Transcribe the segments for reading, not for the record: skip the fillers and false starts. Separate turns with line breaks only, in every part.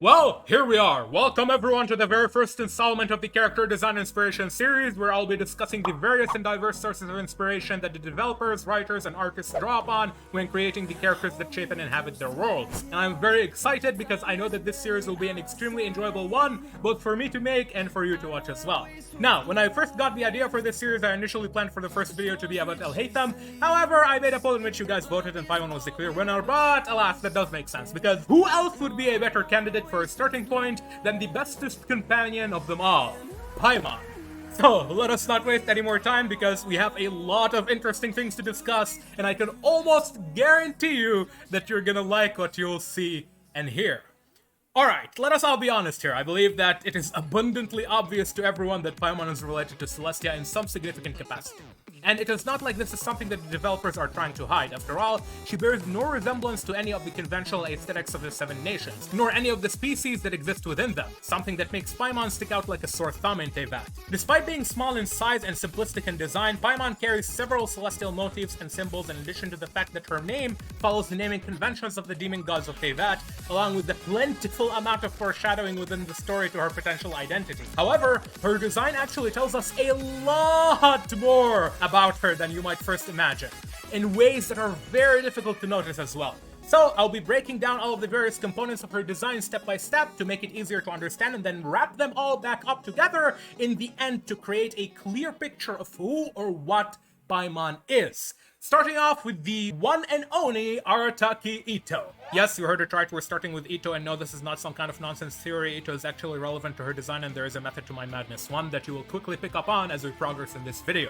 Well, here we are. Welcome everyone to the very first installment of the Character Design Inspiration series, where I'll be discussing the various and diverse sources of inspiration that the developers, writers, and artists draw upon when creating the characters that shape and inhabit their worlds. And I'm very excited because I know that this series will be an extremely enjoyable one, both for me to make and for you to watch as well. Now, when I first got the idea for this series, I initially planned for the first video to be about El Haytham. However, I made a poll in which you guys voted and Paimon was the clear winner, but alas, that does make sense, because who else would be a better candidate for a starting point than the bestest companion of them all, Paimon. So let us not waste any more time because we have a lot of interesting things to discuss, and I can almost guarantee you that you're gonna like what you'll see and hear. Alright, let us all be honest here. I believe that it is abundantly obvious to everyone that Paimon is related to Celestia in some significant capacity. And it is not like this is something that the developers are trying to hide. After all, she bears no resemblance to any of the conventional aesthetics of the Seven Nations, nor any of the species that exist within them, something that makes Paimon stick out like a sore thumb in Teyvat. Despite being small in size and simplistic in design, Paimon carries several celestial motifs and symbols in addition to the fact that her name follows the naming conventions of the demon gods of Teyvat, along with the plentiful amount of foreshadowing within the story to her potential identity. However, her design actually tells us a lot more about her than you might first imagine, in ways that are very difficult to notice as well. So I'll be breaking down all of the various components of her design step by step to make it easier to understand, and then wrap them all back up together in the end to create a clear picture of who or what Paimon is. Starting off with the one and only Arataki Itto. Yes, you heard it right, we're starting with Itto, and no, this is not some kind of nonsense theory. Itto is actually relevant to her design, and there is a method to my madness, one that you will quickly pick up on as we progress in this video.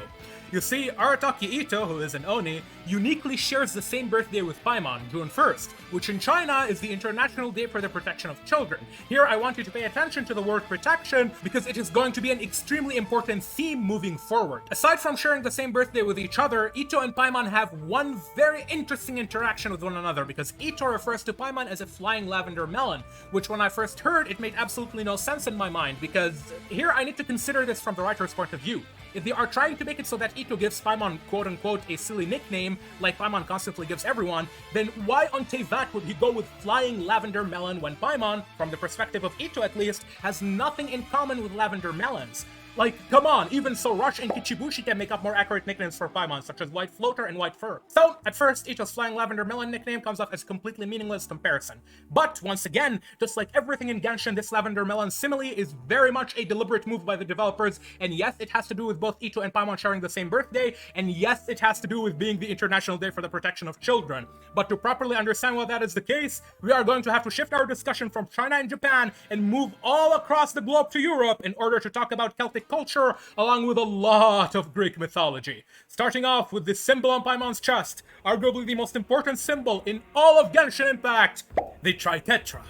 You see, Arataki Itto, who is an Oni, uniquely shares the same birthday with Paimon, June 1st, which in China is the International Day for the Protection of Children. Here, I want you to pay attention to the word protection, because it is going to be an extremely important theme moving forward. Aside from sharing the same birthday with each other, Itto and Paimon have one very interesting interaction with one another, because Itto refers to Paimon as a flying lavender melon, which when I first heard, it made absolutely no sense in my mind, because here I need to consider this from the writer's point of view. If they are trying to make it so that Itto gives Paimon quote-unquote a silly nickname, like Paimon constantly gives everyone, then why on Teyvat would he go with flying lavender melon when Paimon, from the perspective of Itto at least, has nothing in common with lavender melons? Like, come on, even so Rush and Kichibushi can make up more accurate nicknames for Paimon, such as White Floater and White Fur. So, at first, Itto's Flying Lavender Melon nickname comes off as a completely meaningless comparison. But, once again, just like everything in Genshin, this Lavender Melon simile is very much a deliberate move by the developers, and yes, it has to do with both Itto and Paimon sharing the same birthday, and yes, it has to do with being the International Day for the Protection of Children. But to properly understand why that is the case, we are going to have to shift our discussion from China and Japan and move all across the globe to Europe in order to talk about Celtic culture, along with a lot of Greek mythology. Starting off with the symbol on Paimon's chest, arguably the most important symbol in all of Genshin Impact, the Triquetra.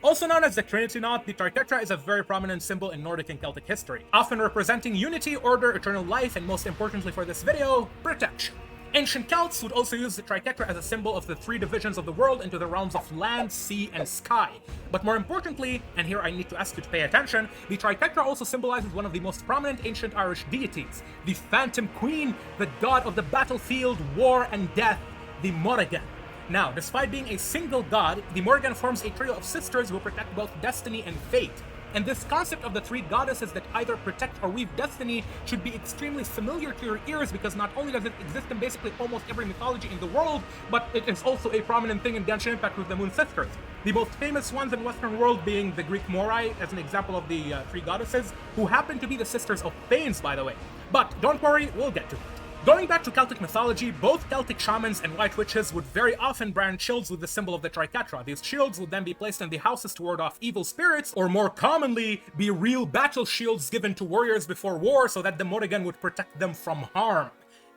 Also known as the Trinity Knot, the Triquetra is a very prominent symbol in Nordic and Celtic history, often representing unity, order, eternal life, and most importantly for this video, protection. Ancient Celts would also use the Triquetra as a symbol of the three divisions of the world into the realms of land, sea, and sky. But more importantly, and here I need to ask you to pay attention, the Triquetra also symbolizes one of the most prominent ancient Irish deities, the Phantom Queen, the god of the battlefield, war, and death, the Morrigan. Now, despite being a single god, the Morrigan forms a trio of sisters who protect both destiny and fate. And this concept of the three goddesses that either protect or weave destiny should be extremely familiar to your ears, because not only does it exist in basically almost every mythology in the world, but it is also a prominent thing in Genshin Impact with the Moon Sisters. The most famous ones in Western world being the Greek Moirai as an example of the three goddesses, who happen to be the sisters of Thanes, by the way. But don't worry, we'll get to it. Going back to Celtic mythology, both Celtic shamans and white witches would very often brand shields with the symbol of the Triquetra. These shields would then be placed in the houses to ward off evil spirits, or more commonly, be real battle shields given to warriors before war so that the Morrigan would protect them from harm.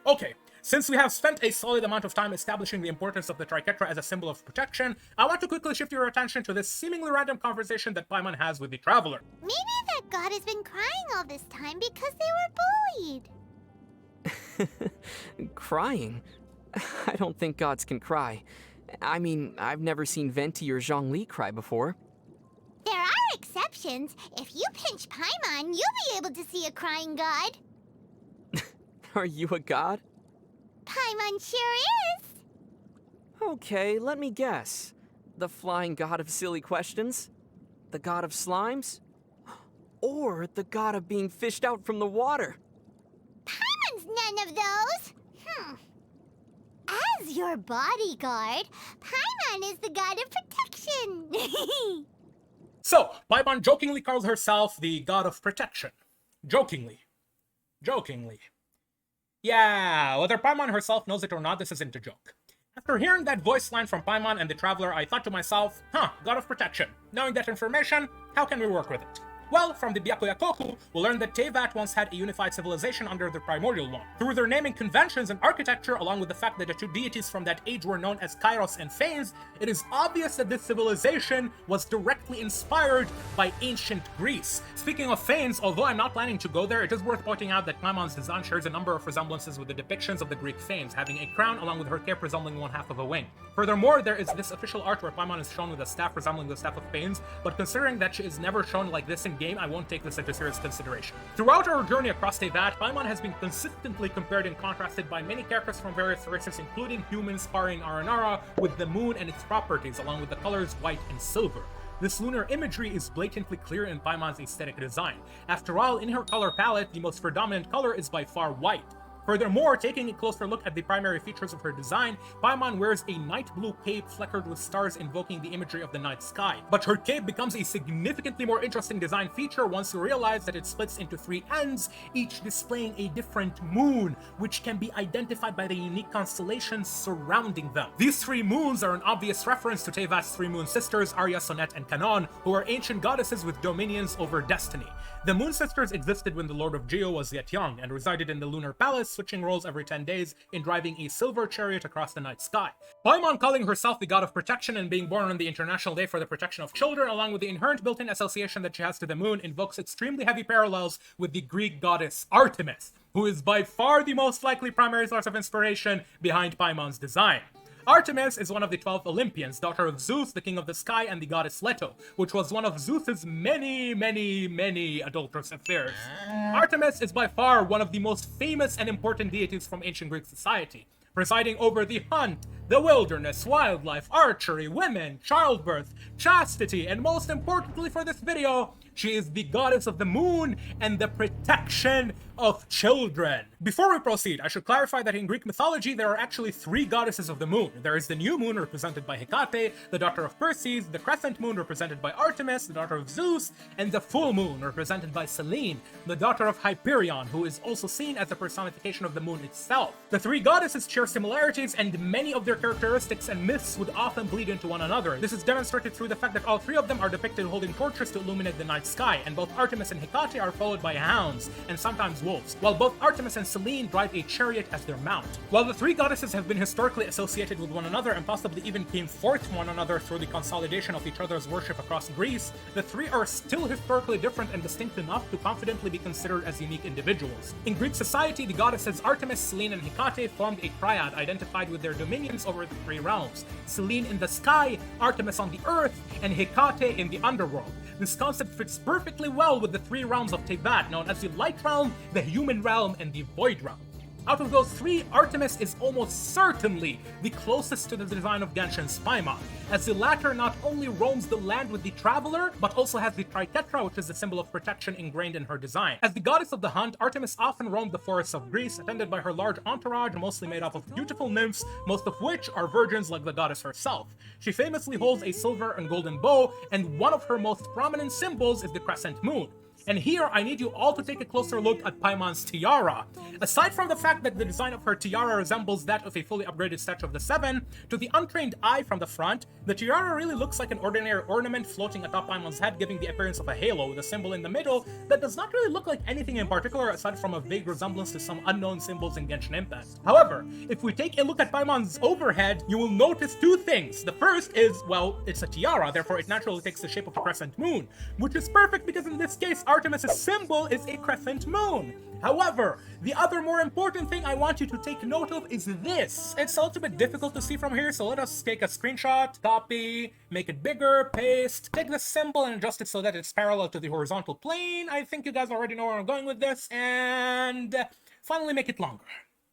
Okay, since we have spent a solid amount of time establishing the importance of the Triquetra as a symbol of protection, I want to quickly shift your attention to this seemingly random conversation that Paimon has with the Traveler.
Maybe that god has been crying all this time because they were bullied.
Crying? I don't think gods can cry. I mean, I've never seen Venti or Zhongli cry before.
There are exceptions. If you pinch Paimon, you'll be able to see a crying god.
Are you a god?
Paimon sure is.
Okay, let me guess. The flying god of silly questions? The god of slimes? Or the god of being fished out from the water?
Paimon's none of those. As your bodyguard, Paimon is the god of protection.
So, Paimon jokingly calls herself the god of protection. Jokingly. Jokingly. Yeah, whether Paimon herself knows it or not, this isn't a joke. After hearing that voice line from Paimon and the Traveler, I thought to myself, god of protection. Knowing that information, how can we work with it? Well, from the Byakuyakoku, we learned that Teyvat once had a unified civilization under the Primordial One. Through their naming conventions and architecture, along with the fact that the two deities from that age were known as Kairos and Phanes, it is obvious that this civilization was directly inspired by ancient Greece. Speaking of Phanes, although I'm not planning to go there, it is worth pointing out that Paimon's design shares a number of resemblances with the depictions of the Greek Phanes, having a crown along with her cape resembling one half of a wing. Furthermore, there is this official art where Paimon is shown with a staff resembling the staff of Phanes, but considering that she is never shown like this in game, I won't take this into serious consideration. Throughout our journey across Teyvat, Paimon has been consistently compared and contrasted by many characters from various races, including humans sparring Aranara with the moon and its properties, along with the colors white and silver. This lunar imagery is blatantly clear in Paimon's aesthetic design. After all, in her color palette, the most predominant color is by far white. Furthermore, taking a closer look at the primary features of her design, Paimon wears a night blue cape fleckered with stars invoking the imagery of the night sky. But her cape becomes a significantly more interesting design feature once you realize that it splits into three ends, each displaying a different moon, which can be identified by the unique constellations surrounding them. These three moons are an obvious reference to Teyvat's three moon sisters, Arya, Sonnet, and Kanon, who are ancient goddesses with dominions over destiny. The moon sisters existed when the Lord of Geo was yet young, and resided in the lunar palace, switching roles every 10 days in driving a silver chariot across the night sky. Paimon, calling herself the god of protection and being born on the International Day for the Protection of Children, along with the inherent built-in association that she has to the moon, invokes extremely heavy parallels with the Greek goddess Artemis, who is by far the most likely primary source of inspiration behind Paimon's design. Artemis is one of the 12 Olympians, daughter of Zeus, the king of the sky, and the goddess Leto, which was one of Zeus's many adulterous affairs. Artemis is by far one of the most famous and important deities from ancient Greek society, presiding over the hunt, the wilderness, wildlife, archery, women, childbirth, chastity, and most importantly for this video, she is the goddess of the moon and the protection of children. Before we proceed, I should clarify that in Greek mythology, there are actually three goddesses of the moon. There is the new moon, represented by Hecate, the daughter of Perseus, the crescent moon, represented by Artemis, the daughter of Zeus, and the full moon, represented by Selene, the daughter of Hyperion, who is also seen as the personification of the moon itself. The three goddesses share similarities, and many of their characteristics and myths would often bleed into one another. This is demonstrated through the fact that all three of them are depicted holding torches to illuminate the night sky, and both Artemis and Hecate are followed by hounds, and sometimes wolves, while both Artemis and Selene drive a chariot as their mount. While the three goddesses have been historically associated with one another and possibly even came forth from one another through the consolidation of each other's worship across Greece, the three are still historically different and distinct enough to confidently be considered as unique individuals. In Greek society, the goddesses Artemis, Selene, and Hecate formed a triad identified with their dominions over the three realms: Selene in the sky, Artemis on the earth, and Hecate in the underworld. This concept fits perfectly well with the three realms of Teyvat, known as the Light Realm, the Human Realm, and the Void Realm. Out of those three, Artemis is almost certainly the closest to the design of Genshin's Paimon, as the latter not only roams the land with the Traveler, but also has the Triquetra, which is the symbol of protection ingrained in her design. As the goddess of the hunt, Artemis often roamed the forests of Greece, attended by her large entourage, mostly made up of beautiful nymphs, most of which are virgins like the goddess herself. She famously holds a silver and golden bow, and one of her most prominent symbols is the crescent moon. And here, I need you all to take a closer look at Paimon's tiara. Aside from the fact that the design of her tiara resembles that of a fully upgraded statue of the Seven, to the untrained eye from the front, the tiara really looks like an ordinary ornament floating atop Paimon's head, giving the appearance of a halo with a symbol in the middle that does not really look like anything in particular aside from a vague resemblance to some unknown symbols in Genshin Impact. However, if we take a look at Paimon's overhead, you will notice two things. The first is, well, it's a tiara, therefore it naturally takes the shape of a crescent moon, which is perfect because in this case, Artemis' symbol is a crescent moon. However, the other more important thing I want you to take note of is this. It's a little bit difficult to see from here, so let us take a screenshot, copy, make it bigger, paste, take the symbol and adjust it so that it's parallel to the horizontal plane. I think you guys already know where I'm going with this, and finally make it longer.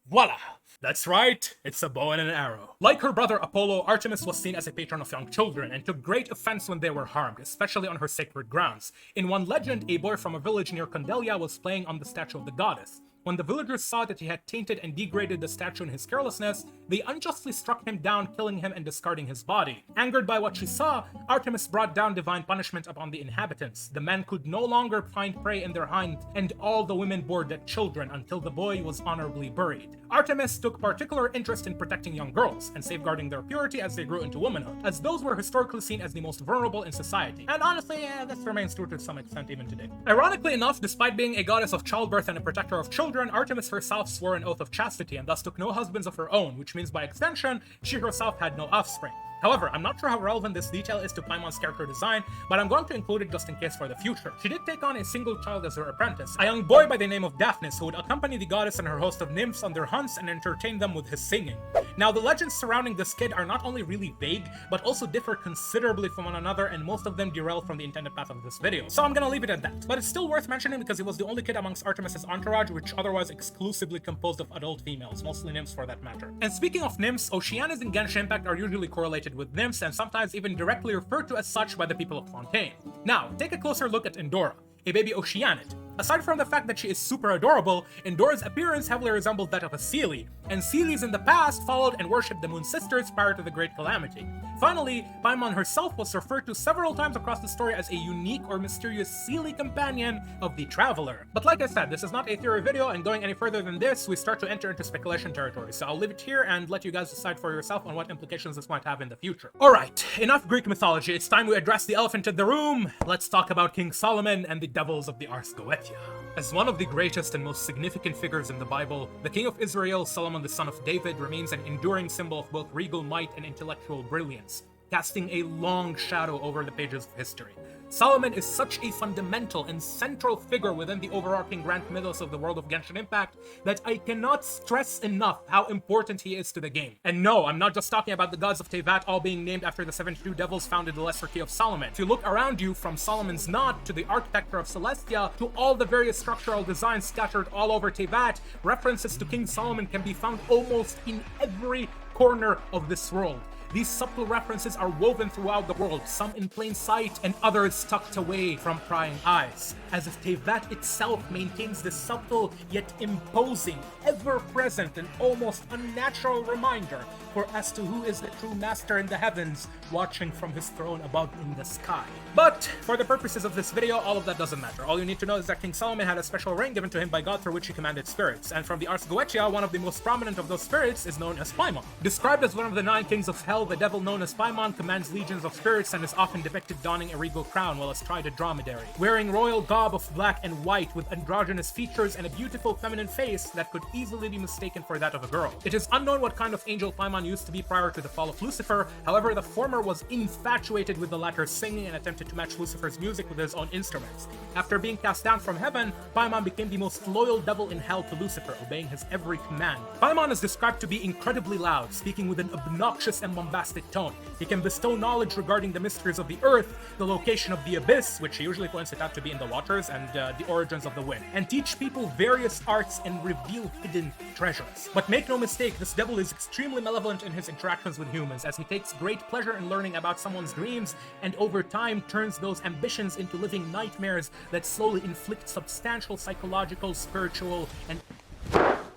Voila! That's right, it's a bow and an arrow. Like her brother Apollo, Artemis was seen as a patron of young children and took great offense when they were harmed, especially on her sacred grounds. In one legend, a boy from a village near Condelia was playing on the statue of the goddess. When the villagers saw that he had tainted and degraded the statue in his carelessness, they unjustly struck him down, killing him and discarding his body. Angered by what she saw, Artemis brought down divine punishment upon the inhabitants. The men could no longer find prey in their hind, and all the women bore dead children until the boy was honorably buried. Artemis took particular interest in protecting young girls and safeguarding their purity as they grew into womanhood, as those were historically seen as the most vulnerable in society. And honestly, this remains true to some extent even today. Ironically enough, despite being a goddess of childbirth and a protector of children, Artemis herself swore an oath of chastity and thus took no husbands of her own, which means by extension, she herself had no offspring. However, I'm not sure how relevant this detail is to Paimon's character design, but I'm going to include it just in case for the future. She did take on a single child as her apprentice, a young boy by the name of Daphnis, who would accompany the goddess and her host of nymphs on their hunts and entertain them with his singing. Now, the legends surrounding this kid are not only really vague, but also differ considerably from one another, and most of them derail from the intended path of this video. So I'm gonna leave it at that. But it's still worth mentioning because he was the only kid amongst Artemis's entourage, which otherwise exclusively composed of adult females, mostly nymphs for that matter. And speaking of nymphs, Oceanias in Genshin Impact are usually correlated with nymphs, and sometimes even directly referred to as such by the people of Fontaine. Now, take a closer look at Endora, a baby Oceanid. Aside from the fact that she is super adorable, Endora's appearance heavily resembles that of a Seelie, and Seelies in the past followed and worshipped the Moon Sisters prior to the Great Calamity. Finally, Paimon herself was referred to several times across the story as a unique or mysterious Seelie companion of the Traveler. But like I said, this is not a theory video, and going any further than this, we start to enter into speculation territory, so I'll leave it here and let you guys decide for yourself on what implications this might have in the future. Alright, enough Greek mythology, it's time we address the elephant in the room. Let's talk about King Solomon and the devils of the Ars Goetia. As one of the greatest and most significant figures in the Bible, the king of Israel, Solomon the son of David, remains an enduring symbol of both regal might and intellectual brilliance, casting a long shadow over the pages of history. Solomon is such a fundamental and central figure within the overarching grand mythos of the world of Genshin Impact that I cannot stress enough how important he is to the game. And no, I'm not just talking about the gods of Teyvat all being named after the 72 devils found in the Lesser Key of Solomon. If you look around you, from Solomon's Knot to the architecture of Celestia to all the various structural designs scattered all over Teyvat, references to King Solomon can be found almost in every corner of this world. These subtle references are woven throughout the world, some in plain sight and others tucked away from prying eyes, as if Teyvat itself maintains this subtle yet imposing, ever-present and almost unnatural reminder for as to who is the true master in the heavens, watching from his throne above in the sky. But for the purposes of this video, all of that doesn't matter. All you need to know is that King Solomon had a special ring given to him by God through which he commanded spirits, and from the Ars Goetia, one of the most prominent of those spirits is known as Paimon. Described as one of the 9 kings of hell, the devil known as Paimon commands legions of spirits and is often depicted donning a regal crown while astride a dromedary, wearing royal garb of black and white with androgynous features and a beautiful feminine face that could easily be mistaken for that of a girl. It is unknown what kind of angel Paimon used to be prior to the fall of Lucifer. However, the former was infatuated with the latter's singing and attempted to match Lucifer's music with his own instruments. After being cast down from heaven, Paimon became the most loyal devil in hell to Lucifer, obeying his every command. Paimon is described to be incredibly loud, speaking with an obnoxious and bombastic tone. He can bestow knowledge regarding the mysteries of the earth, the location of the abyss, which he usually points it out to be in the waters, and the origins of the wind, and teach people various arts and reveal hidden treasures. But make no mistake, this devil is extremely malevolent in his interactions with humans, as he takes great pleasure in learning about someone's dreams, and over time turns those ambitions into living nightmares that slowly inflict substantial psychological, spiritual, and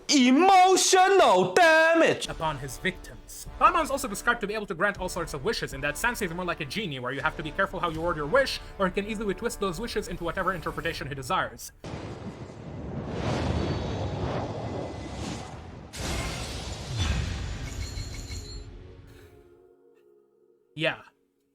emotional damage
upon his victims. Paimon is also described to be able to grant all sorts of wishes. In that sense, he's more like a genie, where you have to be careful how you word your wish, or he can easily twist those wishes into whatever interpretation he desires. Yeah.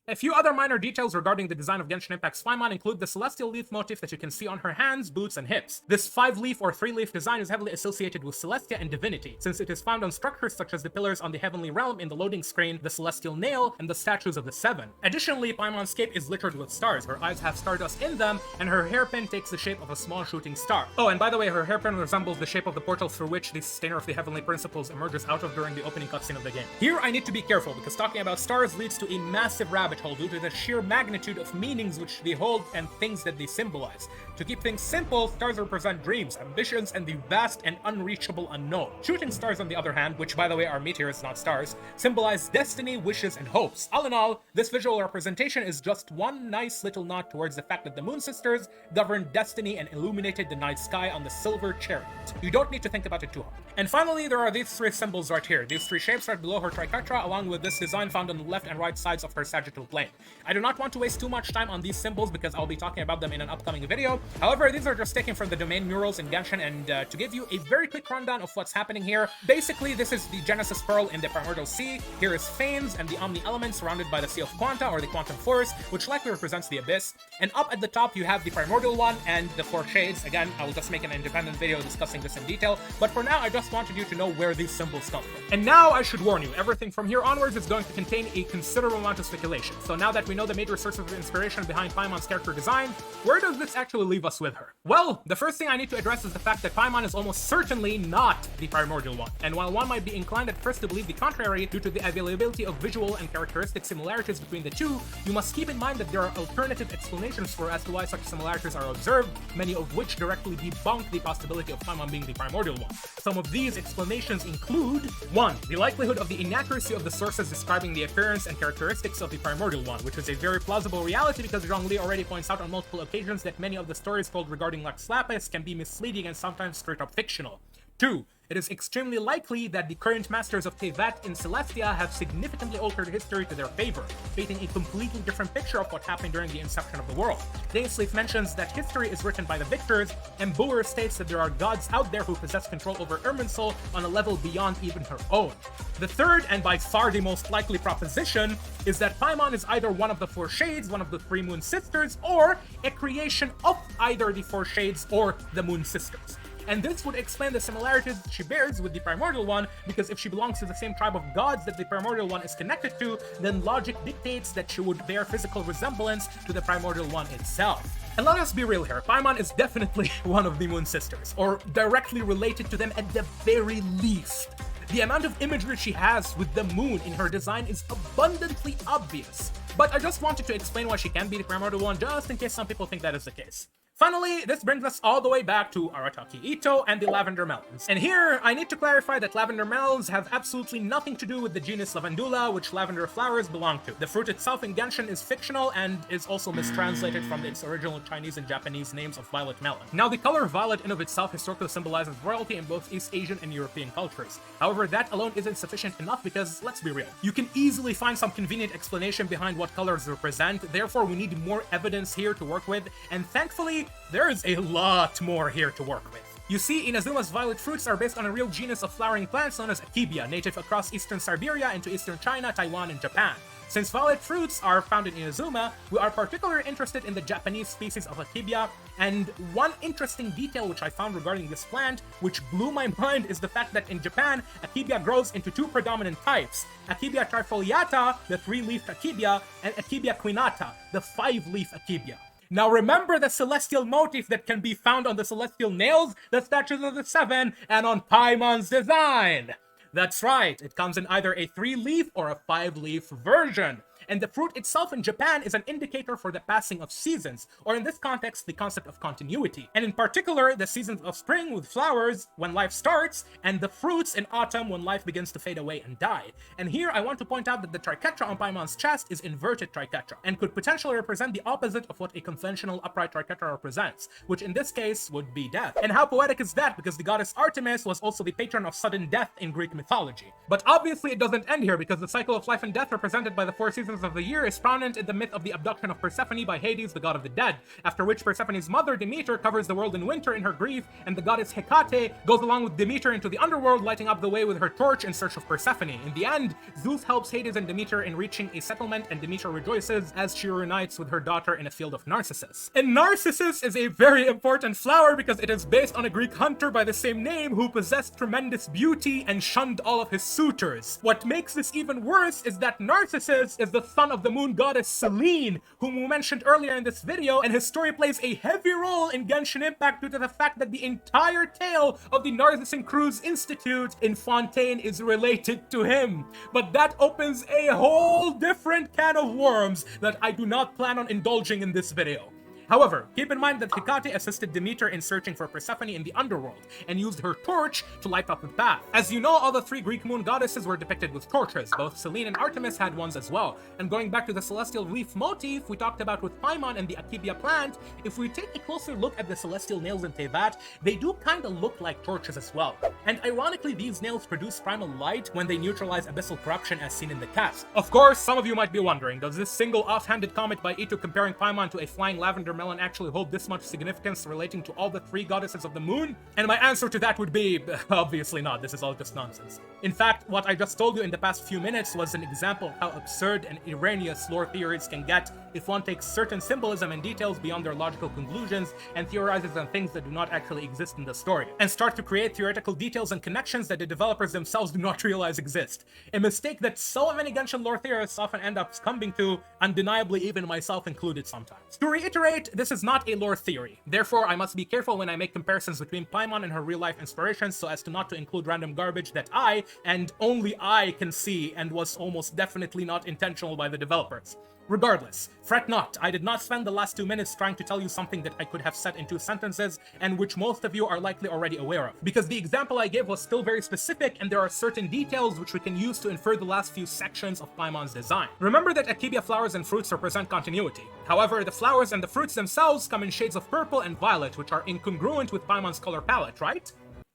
A few other minor details regarding the design of Genshin Impact's Paimon include the celestial leaf motif that you can see on her hands, boots, and hips. This 5-leaf or 3-leaf design is heavily associated with Celestia and divinity, since it is found on structures such as the pillars on the heavenly realm in the loading screen, the celestial nail, and the statues of the 7. Additionally, Paimon's cape is littered with stars. Her eyes have stardust in them, and her hairpin takes the shape of a small shooting star. Oh, and by the way, her hairpin resembles the shape of the portal through which the Sustainer of the Heavenly Principles emerges out of during the opening cutscene of the game. Here, I need to be careful, because talking about stars leads to a massive rabbit rabbit hole due to the sheer magnitude of meanings which they hold and things that they symbolize. To keep things simple, stars represent dreams, ambitions, and the vast and unreachable unknown. Shooting stars, on the other hand, which by the way are meteors, not stars, symbolize destiny, wishes, and hopes. All in all, this visual representation is just one nice little nod towards the fact that the Moon Sisters governed destiny and illuminated the night sky on the silver chariot. You don't need to think about it too hard. And finally, there are these three symbols right here. These three shapes right below her Triquetra, along with this design found on the left and right sides of her sagittal plane. I do not want to waste too much time on these symbols because I'll be talking about them in an upcoming video. However, these are just taken from the domain murals in Genshin, and to give you a very quick rundown of what's happening here, basically this is the Genesis Pearl in the Primordial Sea, here is Phanes and the Omni Element surrounded by the Sea of Quanta, or the Quantum Forest, which likely represents the Abyss, and up at the top you have the Primordial One and the Four Shades. Again, I will just make an independent video discussing this in detail, but for now I just wanted you to know where these symbols come from. And now I should warn you, everything from here onwards is going to contain a considerable amount of speculation. So now that we know the major sources of inspiration behind Paimon's character design, where does this actually leave us with her? Well, the first thing I need to address is the fact that Paimon is almost certainly not the Primordial One. And while one might be inclined at first to believe the contrary due to the availability of visual and characteristic similarities between the two, you must keep in mind that there are alternative explanations for as to why such similarities are observed, many of which directly debunk the possibility of Paimon being the Primordial One. Some of these explanations include: 1. The likelihood of the inaccuracy of the sources describing the appearance and characteristics of the Primordial One, which is a very plausible reality because Zhongli already points out on multiple occasions that many of the stories told regarding Lux Lapis can be misleading and sometimes straight up fictional. 2. It is extremely likely that the current masters of Teyvat in Celestia have significantly altered history to their favor, painting a completely different picture of what happened during the inception of the world. Dainsleif mentions that history is written by the victors, and Boer states that there are gods out there who possess control over Irminsul on a level beyond even her own. The third, and by far the most likely proposition, is that Paimon is either one of the Four Shades, one of the three Moon Sisters, or a creation of either the Four Shades or the Moon Sisters. And this would explain the similarities she bears with the Primordial One, because if she belongs to the same tribe of gods that the Primordial One is connected to, then logic dictates that she would bear physical resemblance to the Primordial One itself. And let us be real here, Paimon is definitely one of the Moon Sisters, or directly related to them at the very least. The amount of imagery she has with the moon in her design is abundantly obvious. But I just wanted to explain why she can be the Primordial One, just in case some people think that is the case. Finally, this brings us all the way back to Arataki Itto and the Lavender Melons. And here, I need to clarify that Lavender Melons have absolutely nothing to do with the genus Lavandula, which lavender flowers belong to. The fruit itself in Genshin is fictional and is also mistranslated from its original Chinese and Japanese names of violet melon. Now, the color violet in of itself historically symbolizes royalty in both East Asian and European cultures. However, that alone isn't sufficient enough because, let's be real, you can easily find some convenient explanation behind what colors represent, therefore we need more evidence here to work with, and thankfully, there is a lot more here to work with. You see, Inazuma's violet fruits are based on a real genus of flowering plants known as Akebia, native across eastern Siberia into eastern China, Taiwan, and Japan. Since violet fruits are found in Inazuma, we are particularly interested in the Japanese species of Akebia, and one interesting detail which I found regarding this plant, which blew my mind, is the fact that in Japan, Akebia grows into two predominant types: Akebia trifoliata, the three-leafed Akebia, and Akebia quinata, the five-leaf Akebia. Now remember the celestial motif that can be found on the celestial nails, the statues of the Seven, and on Paimon's design. That's right, it comes in either a 3-leaf or a 5-leaf version. And the fruit itself in Japan is an indicator for the passing of seasons, or in this context, the concept of continuity. And in particular, the seasons of spring with flowers when life starts, and the fruits in autumn when life begins to fade away and die. And here I want to point out that the Triquetra on Paimon's chest is inverted Triquetra, and could potentially represent the opposite of what a conventional upright Triquetra represents, which in this case would be death. And how poetic is that, because the goddess Artemis was also the patron of sudden death in Greek mythology. But obviously it doesn't end here, because the cycle of life and death represented by the 4 seasons of the year is prominent in the myth of the abduction of Persephone by Hades, the god of the dead, after which Persephone's mother Demeter covers the world in winter in her grief, and the goddess Hecate goes along with Demeter into the underworld, lighting up the way with her torch in search of Persephone. In the end, Zeus helps Hades and Demeter in reaching a settlement, and Demeter rejoices as she reunites with her daughter in a field of Narcissus. And Narcissus is a very important flower because it is based on a Greek hunter by the same name who possessed tremendous beauty and shunned all of his suitors. What makes this even worse is that Narcissus is the son of the moon goddess Selene, whom we mentioned earlier in this video, and his story plays a heavy role in Genshin Impact due to the fact that the entire tale of the Narcissan Cruz Institute in Fontaine is related to him. But that opens a whole different can of worms that I do not plan on indulging in this video. However, keep in mind that Hecate assisted Demeter in searching for Persephone in the underworld, and used her torch to light up the path. As you know, all the three Greek moon goddesses were depicted with torches. Both Selene and Artemis had ones as well. And going back to the celestial leaf motif we talked about with Paimon and the Akebia plant, if we take a closer look at the celestial nails in Teyvat, they do kinda look like torches as well. And ironically, these nails produce primal light when they neutralize abyssal corruption as seen in the cast. Of course, some of you might be wondering, does this single offhanded comment by Ito comparing Paimon to a flying lavender melon actually hold this much significance relating to all the three goddesses of the moon? And my answer to that would be, obviously not, this is all just nonsense. In fact, what I just told you in the past few minutes was an example of how absurd and erroneous lore theories can get if one takes certain symbolism and details beyond their logical conclusions and theorizes on things that do not actually exist in the story, and start to create theoretical details and connections that the developers themselves do not realize exist. A mistake that so many Genshin lore theorists often end up succumbing to, undeniably even myself included sometimes. To reiterate, this is not a lore theory. Therefore, I must be careful when I make comparisons between Paimon and her real-life inspirations so as to not to include random garbage that I, and only I, can see and was almost definitely not intentional by the developers. Regardless, fret not, I did not spend the last 2 minutes trying to tell you something that I could have said in 2 sentences, and which most of you are likely already aware of, because the example I gave was still very specific, and there are certain details which we can use to infer the last few sections of Paimon's design. Remember that Akebia flowers and fruits represent continuity. However, the flowers and the fruits themselves come in shades of purple and violet, which are incongruent with Paimon's color palette, right?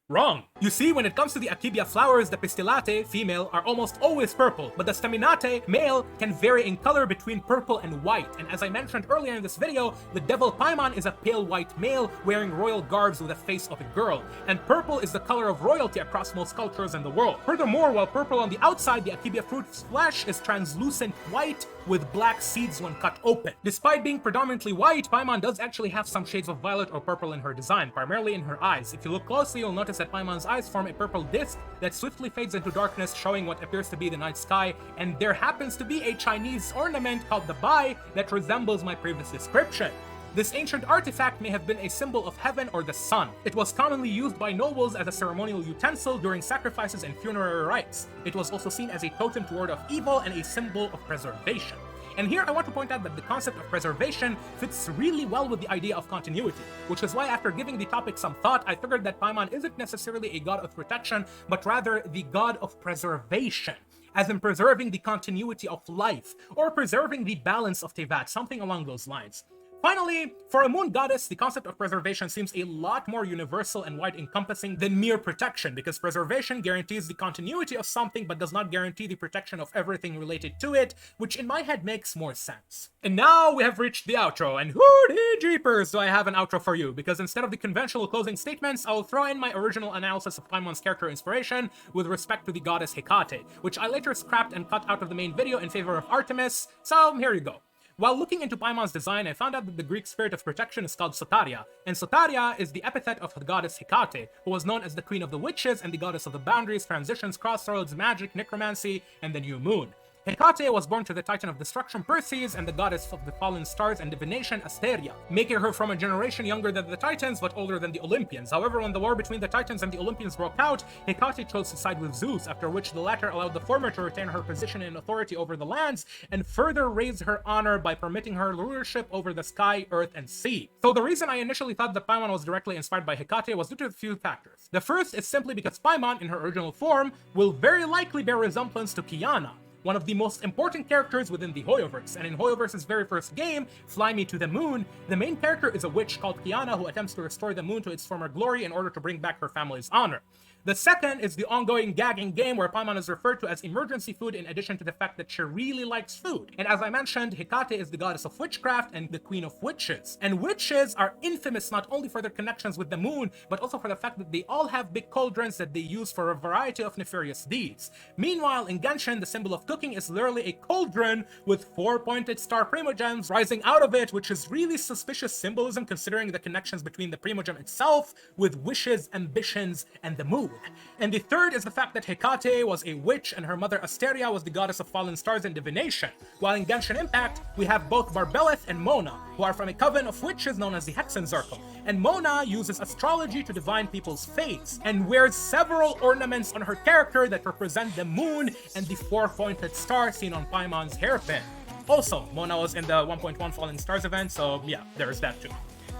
Wrong. You see, when it comes to the Akebia flowers, the pistillate, female, are almost always purple, but the staminate, male, can vary in color between purple and white. And as I mentioned earlier in this video, the devil Paimon is a pale white male wearing royal garbs with a face of a girl, and purple is the color of royalty across most cultures in the world. Furthermore, while purple on the outside, the Akebia fruit's flesh is translucent white with black seeds when cut open. Despite being predominantly white, Paimon does actually have some shades of violet or purple in her design, primarily in her eyes. If you look closely, you'll notice that Paimon's eyes form a purple disc that swiftly fades into darkness, showing what appears to be the night sky, and there happens to be a Chinese ornament called the Bai that resembles my previous description. This ancient artifact may have been a symbol of heaven or the sun. It was commonly used by nobles as a ceremonial utensil during sacrifices and funerary rites. It was also seen as a totem to ward off evil and a symbol of preservation. And here I want to point out that the concept of preservation fits really well with the idea of continuity, which is why after giving the topic some thought, I figured that Paimon isn't necessarily a god of protection, but rather the god of preservation, as in preserving the continuity of life, or preserving the balance of Teyvat, something along those lines. Finally, for a moon goddess, the concept of preservation seems a lot more universal and wide-encompassing than mere protection, because preservation guarantees the continuity of something but does not guarantee the protection of everything related to it, which in my head makes more sense. And now we have reached the outro, and hooty jeepers do I have an outro for you, because instead of the conventional closing statements, I'll throw in my original analysis of Paimon's character inspiration with respect to the goddess Hecate, which I later scrapped and cut out of the main video in favor of Artemis, so here you go. While looking into Paimon's design, I found out that the Greek spirit of protection is called Sotaria, and Sotaria is the epithet of the goddess Hecate, who was known as the queen of the witches and the goddess of the boundaries, transitions, crossroads, magic, necromancy, and the new moon. Hecate was born to the titan of destruction Perseus and the goddess of the fallen stars and divination Asteria, making her from a generation younger than the Titans but older than the Olympians. However, when the war between the Titans and the Olympians broke out, Hecate chose to side with Zeus, after which the latter allowed the former to retain her position and authority over the lands and further raise her honor by permitting her rulership over the sky, earth, and sea. So the reason I initially thought that Paimon was directly inspired by Hecate was due to a few factors. The first is simply because Paimon, in her original form, will very likely bear resemblance to Kiana, one of the most important characters within the Hoyoverse, and in Hoyoverse's very first game, Fly Me to the Moon, the main character is a witch called Kiana who attempts to restore the moon to its former glory in order to bring back her family's honor. The second is the ongoing gagging game where Paimon is referred to as emergency food in addition to the fact that she really likes food. And as I mentioned, Hecate is the goddess of witchcraft and the queen of witches. And witches are infamous not only for their connections with the moon, but also for the fact that they all have big cauldrons that they use for a variety of nefarious deeds. Meanwhile, in Genshin, the symbol of cooking is literally a cauldron with 4 pointed star primogems rising out of it, which is really suspicious symbolism considering the connections between the primogem itself with wishes, ambitions, and the moon. And the third is the fact that Hecate was a witch and her mother Asteria was the goddess of fallen stars and divination. While in Genshin Impact, we have both Barbeleth and Mona, who are from a coven of witches known as the Hexenzirkel. And Mona uses astrology to divine people's fates, and wears several ornaments on her character that represent the moon and the 4-pointed star seen on Paimon's hairpin. Also, Mona was in the 1.1 Fallen Stars event, so yeah, there's that too.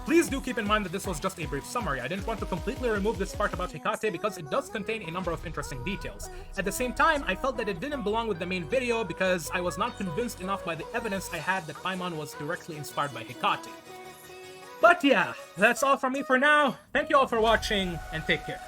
Please do keep in mind that this was just a brief summary. I didn't want to completely remove this part about Hecate because it does contain a number of interesting details. At the same time, I felt that it didn't belong with the main video because I was not convinced enough by the evidence I had that Paimon was directly inspired by Hecate. But yeah, that's all from me for now. Thank you all for watching, and take care.